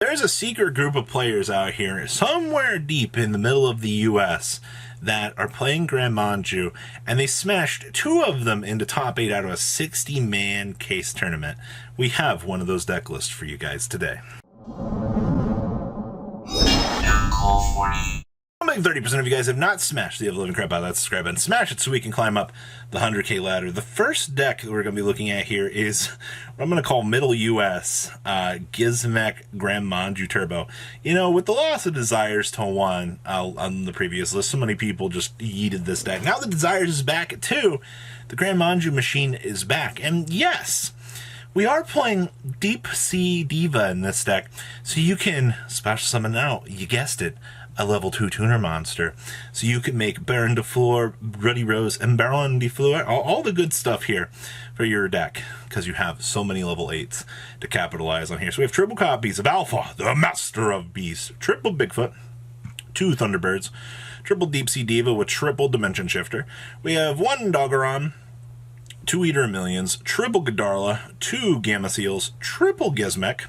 There's a secret group of players out here, somewhere deep in the middle of the U.S., that are playing Gren Maju, and they smashed 2 of them into top 8 out of a 60-man case tournament. We have one of those deck lists for you guys today. Like 30% of you guys have not smashed the ever-living crap out of that subscribe button. Smash it so we can climb up the 100K ladder. The first deck that we're going to be looking at here is what I'm going to call Middle US, Gizmek Gren Maju Turbo. You know, with the loss of Desires to 1 on the previous list, so many people just yeeted this deck. Now the Desires is back at 2. The Gren Maju machine is back. And yes, we are playing Deep Sea Diva in this deck, so you can special summon out, you guessed it, a level 2 tuner monster. So you can make Baron de Fleur, Ruddy Rose, and Baron de Fleur, all the good stuff here for your deck, because you have so many level 8s to capitalize on here. So we have triple copies of Alpha, the Master of Beasts, triple Bigfoot, 2 Thunderbirds, triple Deep Sea Diva with triple Dimension Shifter. We have 1 Doggeron, 2 Eater of Millions, triple Godarla, 2 Gamma Seals, triple Gizmek,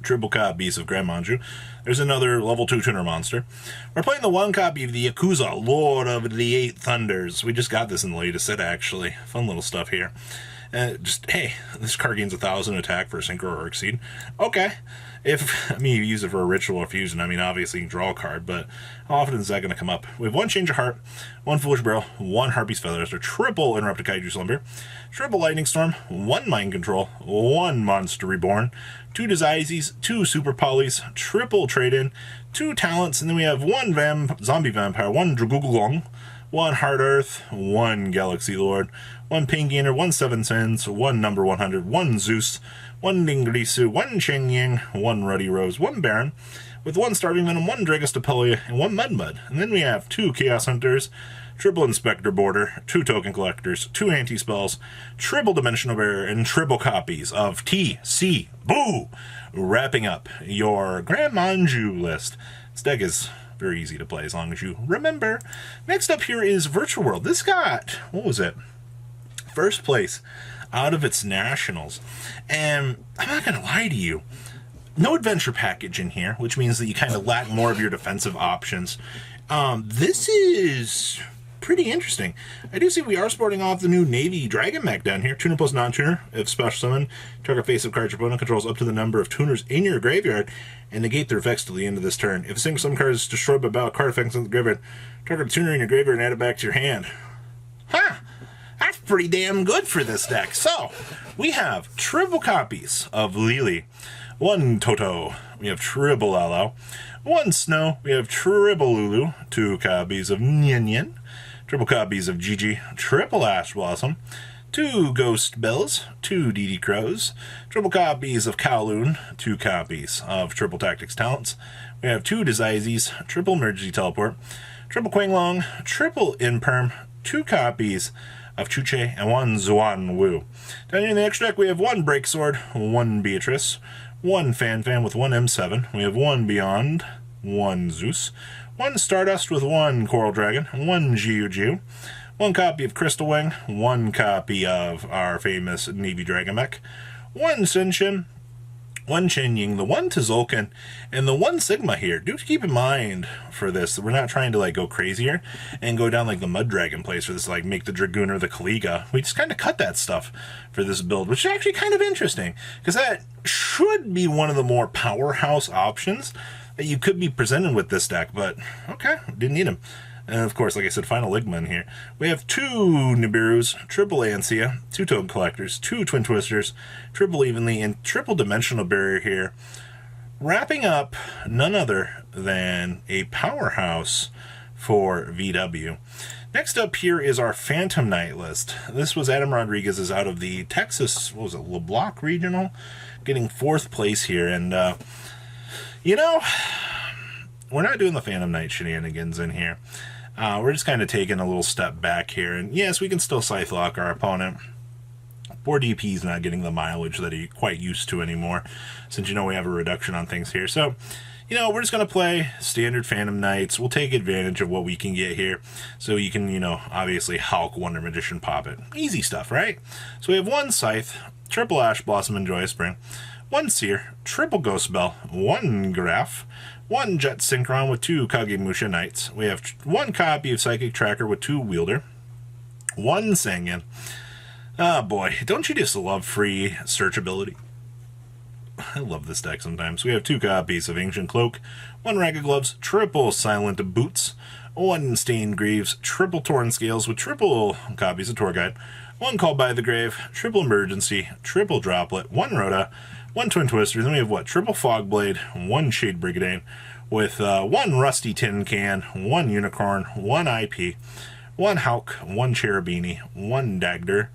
triple copies of Gren Maju. There's another level 2 tuner monster. We're playing the 1 copy of the Yakuza, Lord of the 8 Thunders. We just got this in the latest set, actually. Fun little stuff here. Hey, this card gains 1,000 attack for a Synchro or Exceed. Okay. You use it for a ritual or fusion, obviously you can draw a card, but how often is that going to come up? We have 1 Change of Heart, 1 Foolish Barrel, 1 Harpy's Feathers, or triple Interrupted Kaiju Slumber, triple Lightning Storm, 1 Mind Control, 1 Monster Reborn, 2 Desises, 2 Super Polys, triple Trade-In, 2 Talents, and then we have 1 Zombie Vampire, 1 Dragugulong, 1 Hard Earth, 1 Galaxy Lord, 1 Pain Gainer, 1 Seven Sins, 1 Number 100, 1 Zeus, 1 Dingrisu, 1 Cheng Ying, 1 Ruddy Rose, 1 Baron, with 1 Starving Venom, 1 Dragostapelia, and 1 Mud. And then we have 2 Chaos Hunters, triple Inspector Border, 2 Token Collectors, 2 Anti-Spells, triple Dimensional Barrier, and triple copies of TC Boo! Wrapping up your Gren Maju list. This deck is very easy to play as long as you remember. Next up here is Virtual World. This got, what was it? First place out of its nationals. And I'm not going to lie to you, no adventure package in here, which means that you kind of lack more of your defensive options. This is pretty interesting. I do see we are sporting off the new Navy Dragon Mech down here. Tuner plus non-tuner. If special summon, target face of card your opponent controls up to the number of tuners in your graveyard and negate their effects till the end of this turn. If a single summon card is destroyed by battle card effects in the graveyard, target a tuner in your graveyard and add it back to your hand. Huh! That's pretty damn good for this deck. So, we have triple copies of Lily, 1 Toto, we have triple Lalo, 1 Snow, we have triple Lulu, 2 copies of Nyan, triple copies of Gigi, triple Ash Blossom, 2 Ghost Bells, 2 DD Crows, triple copies of Kowloon, 2 copies of triple Tactics Talents, we have 2 Desises, triple Emergency Teleport, triple Quanglong, triple Imperm, 2 copies of Chuche, and 1 Zuan Wu. Down here in the extra deck, we have 1 Break Sword, 1 Beatrice, 1 Fan with 1 M7, we have 1 Beyond, 1 Zeus, 1 Stardust with 1 Coral Dragon, 1 Jiu, 1 copy of Crystal Wing, 1 copy of our famous Navy Dragon Mech, 1 Senshin, 1 Chen Ying, the 1 Tzolk'in, and the 1 Sigma here. Do keep in mind for this that we're not trying to go crazier and go down like the Mud Dragon plays for this, make the Dragoon or the Kaliga. We just kind of cut that stuff for this build, which is actually kind of interesting, because that should be one of the more powerhouse options that you could be presented with this deck, but okay, didn't need him. And of course, like I said, final Ligma in here. We have 2 Nibiru's, triple Ansia, 2 Token Collectors, 2 Twin Twisters, triple Evenly, and triple Dimensional Barrier here. Wrapping up none other than a powerhouse for VW. Next up here is our Phantom Knight list. This was Adam Rodriguez's out of the Texas, what was it, LeBlanc Regional? Getting 4th place here, and we're not doing the Phantom Knight shenanigans in here. We're just kind of taking a little step back here. And yes, we can still Scythe Lock our opponent. Poor DP's not getting the mileage that he's quite used to anymore, since we have a reduction on things here. So, we're just going to play standard Phantom Knights. We'll take advantage of what we can get here. So you can, obviously Hulk, Wonder Magician, pop it. Easy stuff, right? So we have 1 Scythe, triple Ash Blossom and Joyous Spring, one Seer, triple Ghost Bell, one Graph, one Jet Synchron with 2 Kagemusha Knights. We have 1 copy of Psychic Tracker with 2 Wielder, 1 Sangan. Ah, boy, don't you just love free searchability? I love this deck sometimes. We have 2 copies of Ancient Cloak, 1 Ragged Gloves, triple Silent Boots, 1 Stained Greaves, triple Torn Scales with triple copies of Tour Guide, 1 Called by the Grave, triple Emergency, triple Droplet, 1 Rhoda, 1 Twin Twister, then we have what? Triple Fogblade, 1 Shade Brigandine, with 1 Rusty Tin Can, 1 Unicorn, 1 IP, 1 Hulk, 1 Cherubini, 1 Dagder,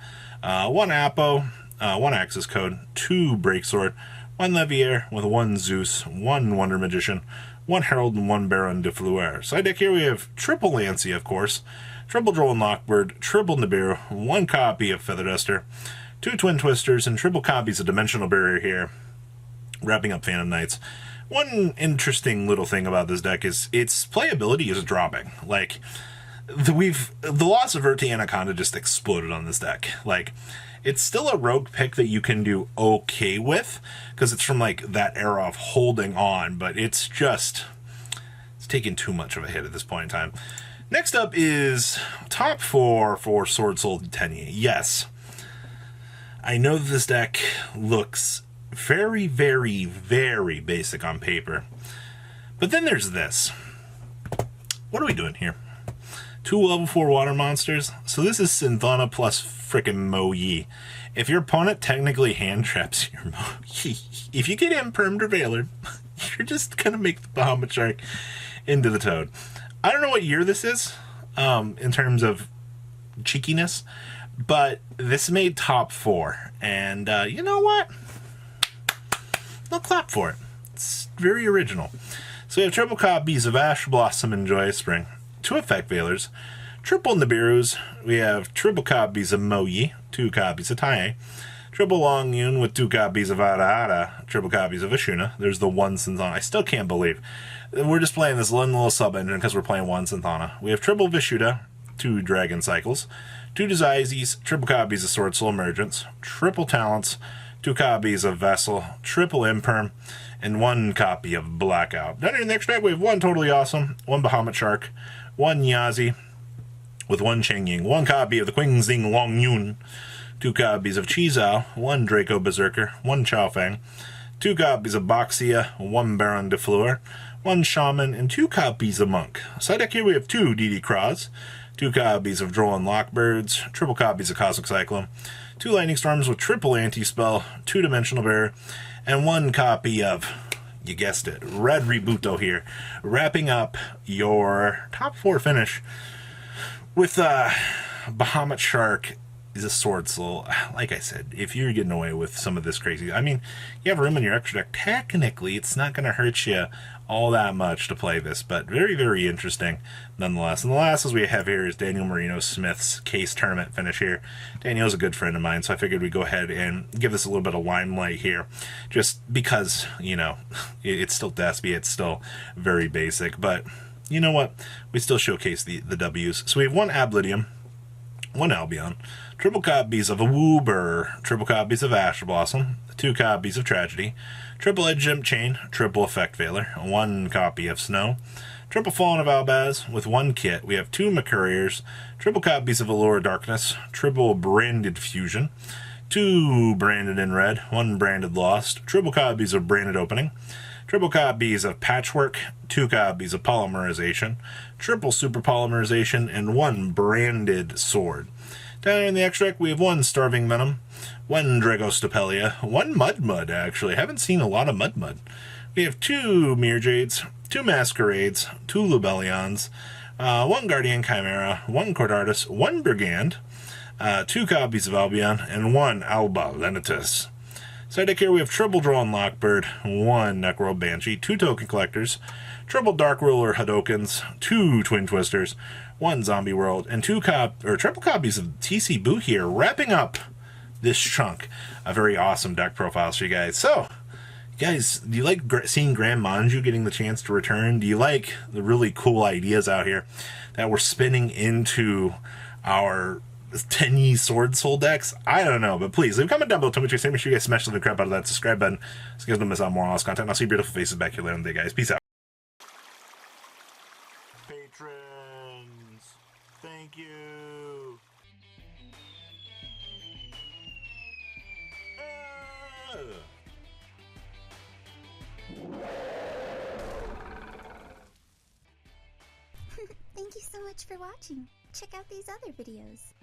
1 Apo, 1 Axis Code, 2 Breaksword, 1 Levier with 1 Zeus, 1 Wonder Magician, 1 Herald, and 1 Baron de Fleur. Side deck here we have triple Lancey, of course, triple Droll and Lockbird, triple Nibiru, 1 copy of Feather Duster, 2 Twin Twisters, and triple copies of Dimensional Barrier here, wrapping up Phantom Knights. One interesting little thing about this deck is its playability is dropping. Like, the loss of Verte Anaconda just exploded on this deck. Like, it's still a rogue pick that you can do okay with, because it's from, like, that era of holding on, but it's taking too much of a hit at this point in time. Next up is top 4 for Sword Soul Tenyi. Yes, I know this deck looks very, very, very basic on paper, but then there's this. What are we doing here? 2 level 4 water monsters. So this is Synthana plus frickin' Mo-Yi. If your opponent technically hand traps your Mo-Yi, if you get Impermed or Veiler, you're just gonna make the Bahamut Shark into the Toad. I don't know what year this is, in terms of cheekiness, but this made top 4. And you know what? I'll clap for it. It's very original. So we have triple copies of Ash Blossom and Joyous Spring, 2 Effect Veilers, triple Nibirus, we have triple copies of Mo-Yi, 2 copies of Tai, triple Long Yun with 2 copies of Ara, triple copies of Ashuna. There's the 1 Synthana. I still can't believe we're just playing this little sub-engine because we're playing 1 Synthana. We have triple Vishuda, 2 Dragon Cycles, 2 Desizes, triple copies of Sword Soul Emergence, triple Talents, 2 copies of Vessel, triple Imperm, and 1 copy of Blackout. Down here in the next deck, we have 1 Totally Awesome, 1 Bahamut Shark, 1 Yazi, with 1 Chengying, 1 copy of the Qingxing Long Yun, 2 copies of Chizao, 1 Draco Berserker, 1 Chaofeng, 2 copies of Boxia, 1 Baron de Fleur, 1 Shaman, and 2 copies of Monk. Side deck here we have 2 DD Cross, 2 copies of Droll and Lockbirds, triple copies of Cosmic Cyclone, 2 Lightning Storms with triple Anti-Spell, 2 Dimensional Bearer, and 1 copy of, you guessed it, Red Rebuto here, wrapping up your top 4 finish with Bahamut Shark is a Sword Soul. Like I said, if you're getting away with some of this crazy, I mean, you have room in your extra deck. Technically, it's not going to hurt you all that much to play this, but very, very interesting nonetheless. And the last as we have here is Daniel Marino Smith's case tournament finish here. Daniel's a good friend of mine, so I figured we'd go ahead and give this a little bit of limelight here, just because, you know, it's still despia, it's still very basic, but you know what? We still showcase the W's. So we have 1 Ablydium, 1 Albion, triple copies of a Woober, triple copies of Ash Blossom, 2 copies of Tragedy, triple Edge Jump Chain, triple Effect Veiler, 1 copy of Snow, triple Fallen of Albaz with 1 kit. We have 2 Mercuriers, triple copies of Allure Darkness, triple Branded Fusion, 2 Branded in Red, 1 Branded Lost, triple copies of Branded Opening, triple copies of Patchwork, 2 copies of Polymerization, triple Super Polymerization, and 1 Branded Sword. Down in the extract, we have 1 Starving Venom, 1 Dragostopelia, 1 Mud, actually. Haven't seen a lot of Mud. We have 2 Mirjades, 2 Masquerades, 2 Lubellions, 1 Guardian Chimera, 1 Cordartus, 1 Brigand, 2 copies of Albion, and 1 Alba Lenitus. Side deck here we have triple Droll and Lockbird, 1 Necro Banshee, 2 Token Collectors, triple Dark Ruler Hadokens, 2 Twin Twisters, 1 Zombie World, and triple copies of TC Boo here, wrapping up this chunk of very awesome deck profiles for you guys. So, guys, do you like seeing Grand Manju getting the chance to return? Do you like the really cool ideas out here that we're spinning into our 10E Sword Soul decks. I don't know, but please leave a comment down below. Tell me what you think. Make sure you guys smash the crap out of that subscribe button so you guys don't miss out on more awesome content. I'll see your beautiful faces back here later in the day, guys. Peace out. Patrons, thank you. Thank you so much for watching. Check out these other videos.